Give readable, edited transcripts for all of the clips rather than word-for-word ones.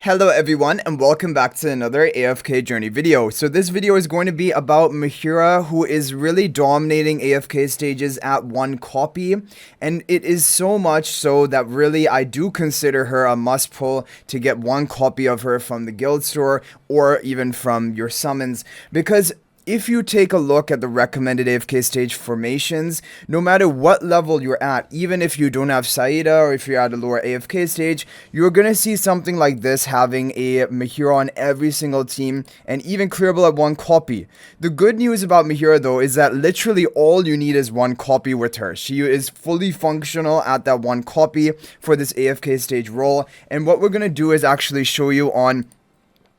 Hello everyone and welcome back to another AFK Journey video. So this video is going to be about Mehira, who is really dominating AFK stages at one copy, and it is so much so that really I do consider her a must pull to get one copy of her from the guild store or even from your summons, because if you take a look at the recommended AFK stage formations, no matter what level you're at, even if you don't have Saida or if you're at a lower AFK stage, you're going to see something like this having a Mehira on every single team and even clearable at one copy. The good news about Mehira though is that literally all you need is one copy with her. She is fully functional at that one copy for this AFK stage role, and what we're going to do is actually show you on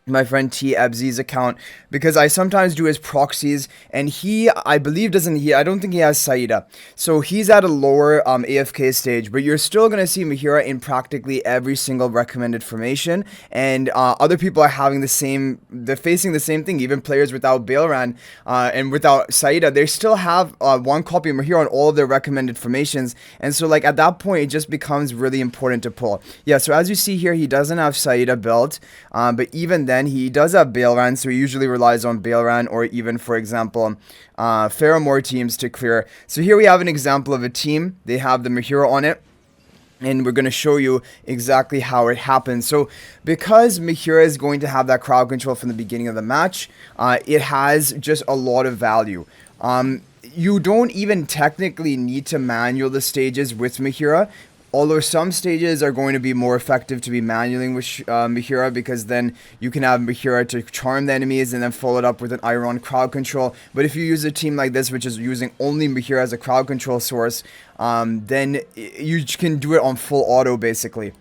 my friend T Ebzy's account, because I sometimes do his proxies, and I believe I don't think he has Saida, so he's at a lower AFK stage, but you're still gonna see Mehira in practically every single recommended formation, and other people are having they're facing the same thing. Even players without Bailran and without Saida, they still have one copy of Mehira on all of their recommended formations, and so like at that point it just becomes really important to pull. Yeah, so as you see here, he doesn't have Saida built, but even then he does have Bailran, so he usually relies on Bailran or even, for example, Pheromore teams to clear. So here we have an example of a team. They have the Mehira on it, and we're going to show you exactly how it happens. So because Mehira is going to have that crowd control from the beginning of the match, it has just a lot of value. You don't even technically need to manual the stages with Mehira, although some stages are going to be more effective to be manualing with Mehira, because then you can have Mehira to charm the enemies and then follow it up with an Iron crowd control. But if you use a team like this, which is using only Mehira as a crowd control source, then you can do it on full auto basically.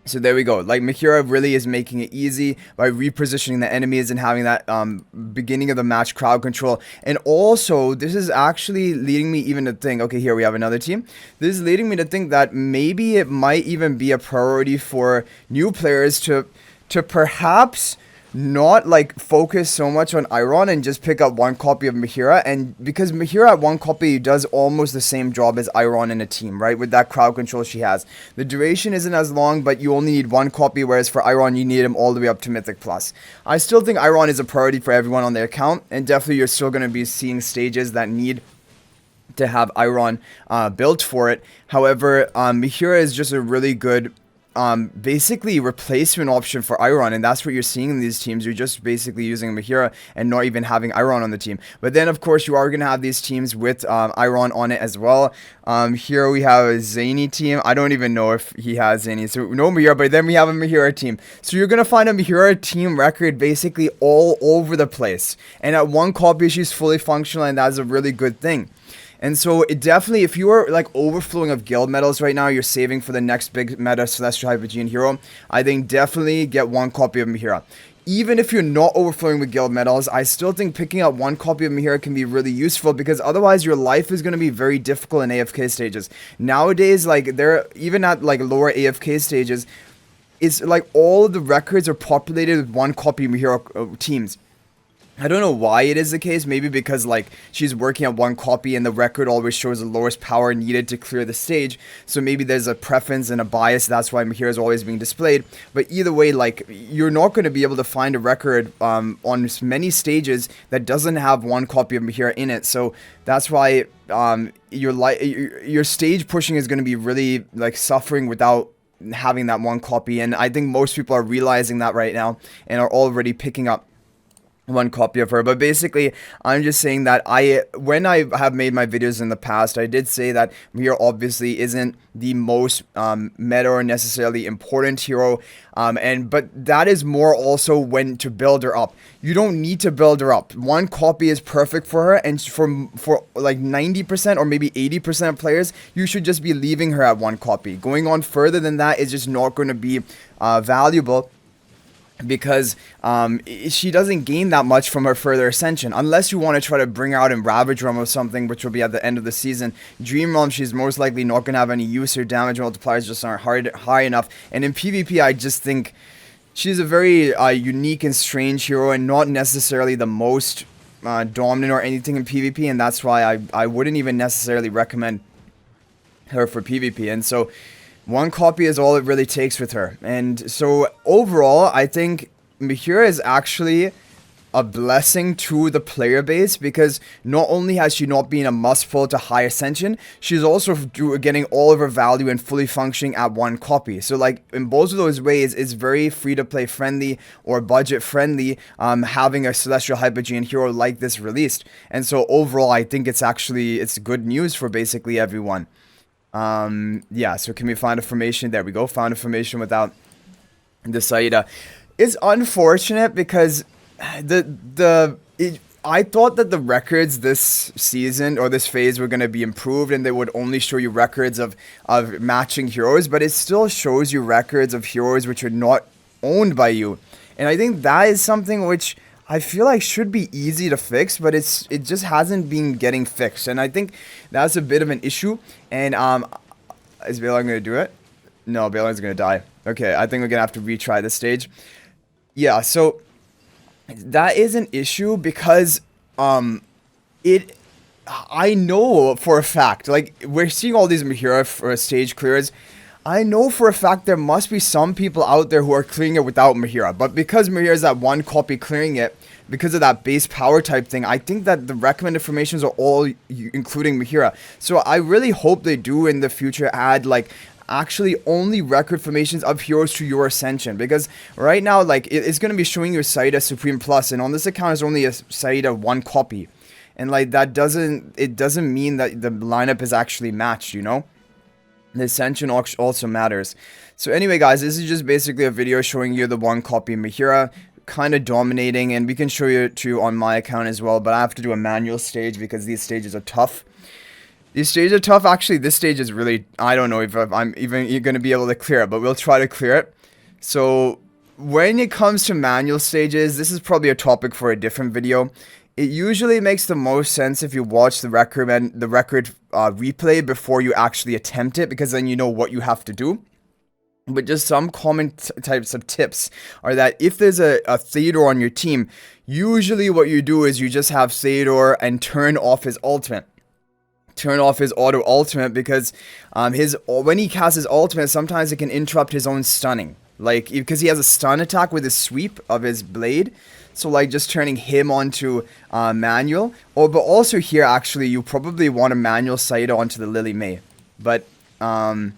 So there we go. Like, Mehira really is making it easy by repositioning the enemies and having that beginning of the match crowd control. And also, this is actually leading me even to think, okay, here we have another team. This is leading me to think that maybe it might even be a priority for new players to perhaps not like focus so much on Iron and just pick up one copy of Mehira, and because Mehira at one copy does almost the same job as Iron in a team, right? With that crowd control she has. The duration isn't as long, but you only need one copy, whereas for Iron you need him all the way up to Mythic Plus. I still think Iron is a priority for everyone on their account, and definitely you're still going to be seeing stages that need to have Iron built for it. However, Mehira is just a really good basically replacement option for Iron, and that's what you're seeing in these teams. You're just basically using Mehira and not even having Iron on the team. But then of course you are going to have these teams with Iron on it as well. Here we have a Zany team. I don't even know if he has any, so no Mehira, but then we have a Mehira team. So you're going to find a Mehira team record basically all over the place, and at one copy she's fully functional, and that's a really good thing. And so it definitely, if you are like overflowing of guild medals right now, you're saving for the next big meta Celestial Hypogean hero, I think definitely get one copy of Mehira. Even if you're not overflowing with guild medals, I still think picking up one copy of Mehira can be really useful, because otherwise your life is going to be very difficult in AFK stages. Nowadays, like, they're even at like lower AFK stages, it's like all of the records are populated with one copy Mehira teams. I don't know why it is the case. Maybe because like she's working at one copy and the record always shows the lowest power needed to clear the stage. So maybe there's a preference and a bias. That's why Mehira is always being displayed. But either way, like, you're not going to be able to find a record on many stages that doesn't have one copy of Mehira in it. So that's why your stage pushing is going to be really like suffering without having that one copy. And I think most people are realizing that right now and are already picking up one copy of her. But basically, I'm just saying that when I have made my videos in the past, I did say that Mehira obviously isn't the most meta or necessarily important hero, but that is more also when to build her up. You don't need to build her up. One copy is perfect for her, and for like 90% or maybe 80% of players, you should just be leaving her at one copy. Going on further than that is just not going to be valuable, because she doesn't gain that much from her further ascension, unless you want to try to bring her out in Ravage Realm or something, which will be at the end of the season. Dream Realm, she's most likely not going to have any use. Her damage multipliers just aren't high enough, and in PvP I just think she's a very unique and strange hero, and not necessarily the most dominant or anything in PvP, and that's why I wouldn't even necessarily recommend her for PvP. And so One copy is all it really takes with her. And so overall, I think Mehira is actually a blessing to the player base, because not only has she not been a must pull to high ascension, she's also getting all of her value and fully functioning at one copy. So like in both of those ways, it's very free to play friendly or budget friendly, having a Celestial Hypogean hero like this released. And so overall, I think it's good news for basically everyone. Yeah, so can we find a formation? There we go, found a formation without the Saida. It's unfortunate because I thought that the records this season or this phase were going to be improved, and they would only show you records of matching heroes, but it still shows you records of heroes which are not owned by you. And I think that is something which I feel like should be easy to fix, but it just hasn't been getting fixed. And I think that's a bit of an issue. And is Baylor going to do it? No, Baylor's going to die. Okay, I think we're going to have to retry this stage. Yeah, so that is an issue because I know for a fact, like, we're seeing all these Mehira for stage clears. I know for a fact there must be some people out there who are clearing it without Mehira, but because Mehira is that one copy clearing it, because of that base power type thing, I think that the recommended formations are all including Mehira. So I really hope they do in the future add, like, actually only record formations of heroes to your ascension, because right now, like, it's going to be showing you Saida Supreme Plus, and on this account is only a Saida one copy, and like that doesn't mean that the lineup is actually matched, you know. The ascension also matters. So anyway, guys, this is just basically a video showing you the one copy Mehira kind of dominating, and we can show you too on my account as well, but I have to do a manual stage because these stages are tough. These stages are tough. Actually, this stage is really, I don't know if I'm even going to be able to clear it, but we'll try to clear it. So when it comes to manual stages, this is probably a topic for a different video. It usually makes the most sense if you watch the record replay before you actually attempt it, because then you know what you have to do. But just some common types of tips are that if there's a Theodore on your team, usually what you do is you just have Theodore and turn off his ultimate. Turn off his auto ultimate, because when he casts his ultimate, sometimes it can interrupt his own stunning, like, because he has a stun attack with his sweep of his blade. So like just turning him onto manual, but also here actually you probably want a manual Saida onto the Lily May, but I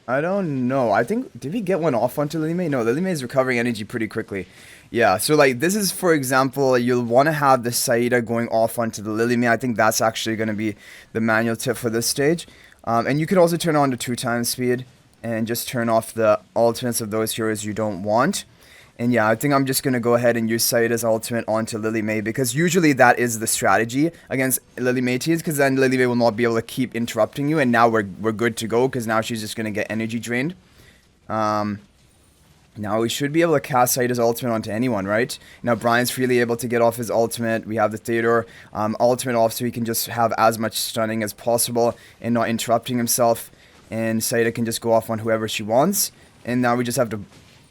don't know. I think, did we get one off onto Lily May? No, Lily May is recovering energy pretty quickly. Yeah, so like this is, for example, you'll want to have the Saida going off onto the Lily May. I think that's actually going to be the manual tip for this stage. And you could also turn on the 2x speed and just turn off the ultimates of those heroes you don't want. And yeah, I think I'm just going to go ahead and use Saida's ultimate onto Lily May, because usually that is the strategy against Lily May teams, because then Lily May will not be able to keep interrupting you, and now we're good to go, because now she's just going to get energy drained. Now we should be able to cast Saida's ultimate onto anyone, right? Now Brian's freely able to get off his ultimate. We have the Theodore ultimate off, so he can just have as much stunning as possible and not interrupting himself. And Saida can just go off on whoever she wants. And now we just have to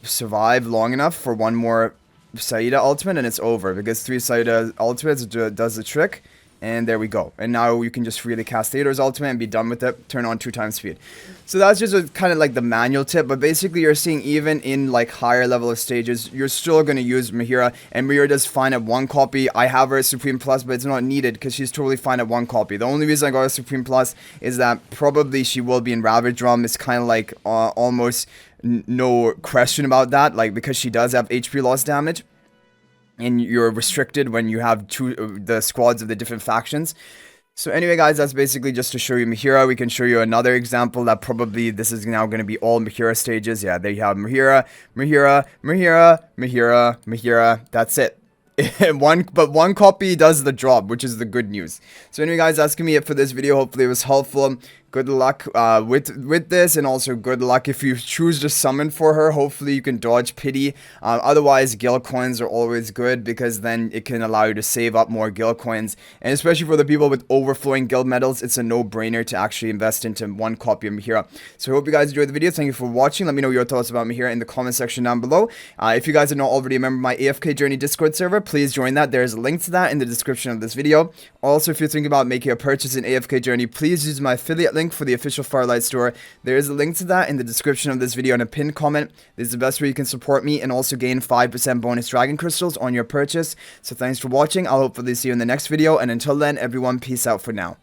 survive long enough for one more Saida ultimate, and it's over, because 3 Saida ultimates does the trick. And there we go. And now you can just freely cast Theodore's ultimate and be done with it. Turn on 2x speed. So that's just kind of like the manual tip. But basically you're seeing even in like higher level of stages, you're still going to use Mehira. And Mehira does fine at 1 copy. I have her as Supreme Plus, but it's not needed because she's totally fine at 1 copy. The only reason I got a Supreme Plus is that probably she will be in Ravage Drum. It's kind of like almost no question about that. Like, because she does have HP loss damage. And you're restricted when you have the squads of the different factions. So anyway, guys, that's basically just to show you Mehira. We can show you another example that probably this is now going to be all Mehira stages. Yeah, there you have Mehira, Mehira, Mehira, Mehira, Mehira. That's it. But one copy does the job, which is the good news. So anyway, guys, that's gonna be it for this video. Hopefully it was helpful. Good luck with this, and also good luck if you choose to summon for her. Hopefully you can dodge pity. Otherwise, guild coins are always good, because then it can allow you to save up more guild coins. And especially for the people with overflowing guild medals, it's a no-brainer to actually invest into 1 copy of Mehira. So I hope you guys enjoyed the video. Thank you for watching. Let me know your thoughts about Mehira in the comment section down below. If you guys are not already a member of my AFK Journey Discord server, please join that. There's a link to that in the description of this video. Also, if you're thinking about making a purchase in AFK Journey, please use my affiliate link link for the official Firelight store. There is a link to that in the description of this video and a pinned comment. This is the best way you can support me and also gain 5% bonus dragon crystals on your purchase. So thanks for watching. I'll hopefully see you in the next video, and until then, everyone, peace out for now.